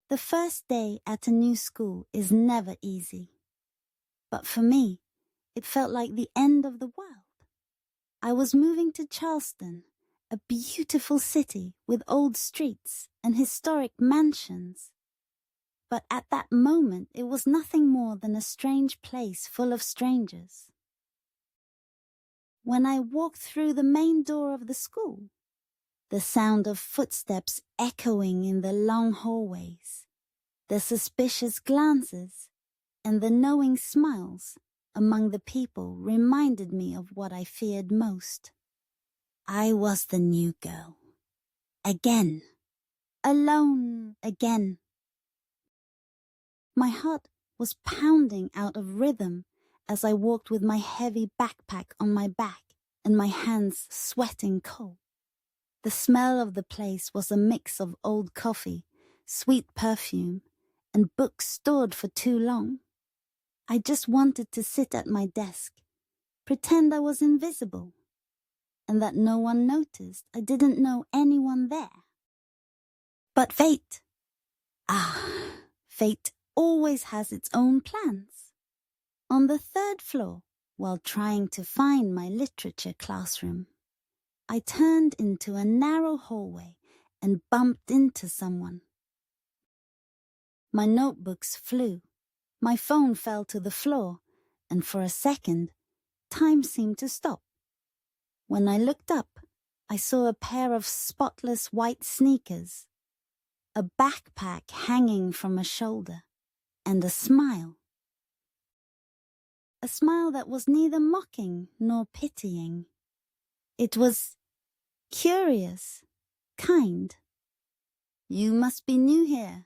The first day at a new school is never easy. But for me, it felt like the end of the world. I was moving to Charleston, a beautiful city with old streets and historic mansions. But at that moment, it was nothing more than a strange place full of strangers. When I walked through the main door of the school, the sound of footsteps echoing in the long hallways, the suspicious glances, and the knowing smiles among the people reminded me of what I feared most. I was the new girl. Again. Alone again. My heart was pounding out of rhythm as I walked with my heavy backpack on my back and my hands sweating cold. The smell of the place was a mix of old coffee, sweet perfume, and books stored for too long. I just wanted to sit at my desk, pretend I was invisible, and that no one noticed I didn't know anyone there. But fate! Fate always has its own plans. On the third floor, while trying to find my literature classroom, I turned into a narrow hallway and bumped into someone. My notebooks flew, my phone fell to the floor, and for a second, time seemed to stop. When I looked up, I saw a pair of spotless white sneakers, a backpack hanging from a shoulder, and a smile. A smile that was neither mocking nor pitying. It was curious, kind. "You must be new here,"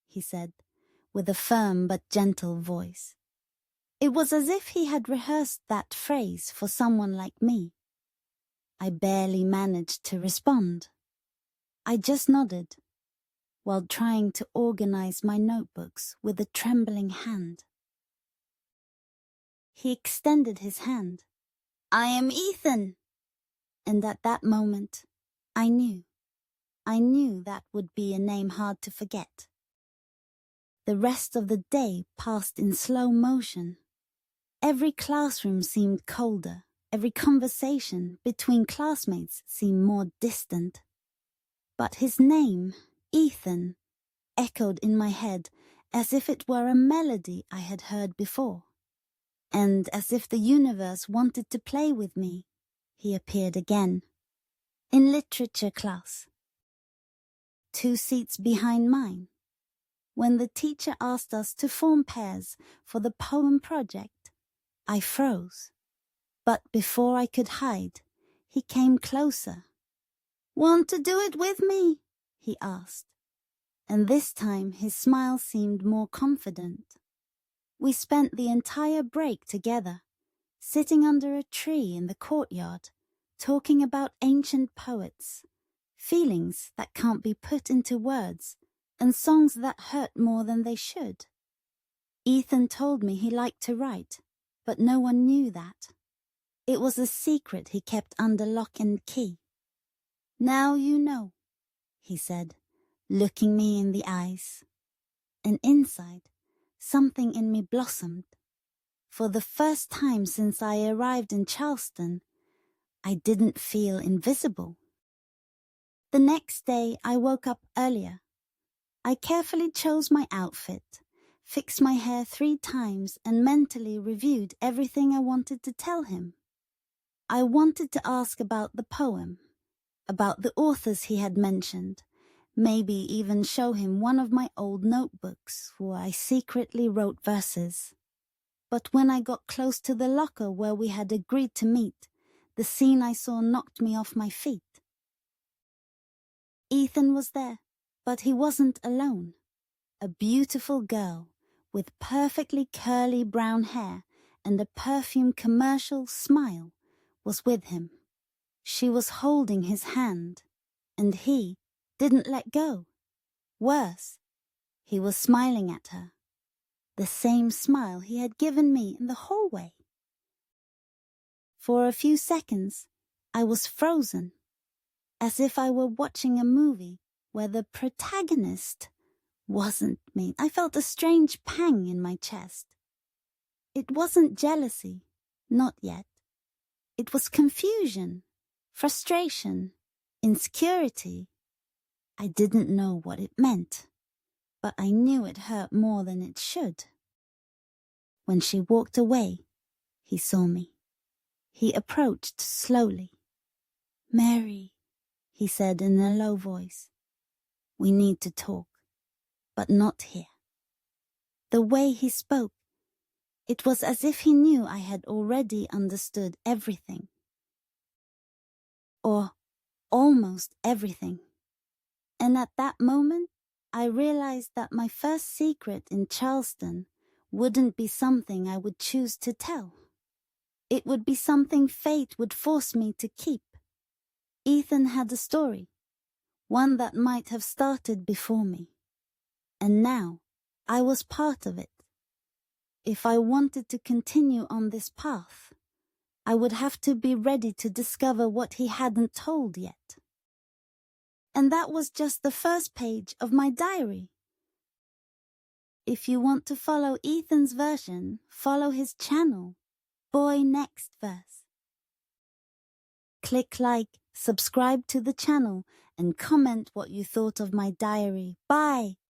he said, with a firm but gentle voice. It was as if he had rehearsed that phrase for someone like me. I barely managed to respond. I just nodded, while trying to organize my notebooks with a trembling hand. He extended his hand. "I am Ethan!" And at that moment, I knew that would be a name hard to forget. The rest of the day passed in slow motion. Every classroom seemed colder. Every conversation between classmates seemed more distant. But his name, Ethan, echoed in my head as if it were a melody I had heard before. And as if the universe wanted to play with me, he appeared again. In literature class. 2 seats behind mine. When the teacher asked us to form pairs for the poem project, I froze. But before I could hide, he came closer. "Want to do it with me?" he asked. And this time his smile seemed more confident. We spent the entire break together, sitting under a tree in the courtyard, talking about ancient poets, feelings that can't be put into words, and songs that hurt more than they should. Ethan told me he liked to write, but no one knew that. It was a secret he kept under lock and key. "Now you know," he said, looking me in the eyes. And inside, something in me blossomed. For the first time since I arrived in Charleston, I didn't feel invisible. The next day I woke up earlier. I carefully chose my outfit, fixed my hair 3 times and mentally reviewed everything I wanted to tell him. I wanted to ask about the poem, about the authors he had mentioned, maybe even show him one of my old notebooks where I secretly wrote verses. But when I got close to the locker where we had agreed to meet, the scene I saw knocked me off my feet. Ethan was there, but he wasn't alone. A beautiful girl with perfectly curly brown hair and a perfume commercial smile was with him. She was holding his hand, and he didn't let go. Worse, he was smiling at her. The same smile he had given me in the hallway. For a few seconds, I was frozen, as if I were watching a movie where the protagonist wasn't mean. I felt a strange pang in my chest. It wasn't jealousy, not yet. It was confusion, frustration, insecurity. I didn't know what it meant, but I knew it hurt more than it should. When she walked away, he saw me. He approached slowly. "Mary," he said in a low voice, "we need to talk, but not here." The way he spoke, it was as if he knew I had already understood everything. Or almost everything. And at that moment, I realized that my first secret in Charleston wouldn't be something I would choose to tell. It would be something fate would force me to keep. Ethan had a story, one that might have started before me. And now, I was part of it. If I wanted to continue on this path, I would have to be ready to discover what he hadn't told yet. And that was just the first page of my diary. If you want to follow Ethan's version, follow his channel, Boy Next Verse. Click like, subscribe to the channel, and comment what you thought of my diary. Bye!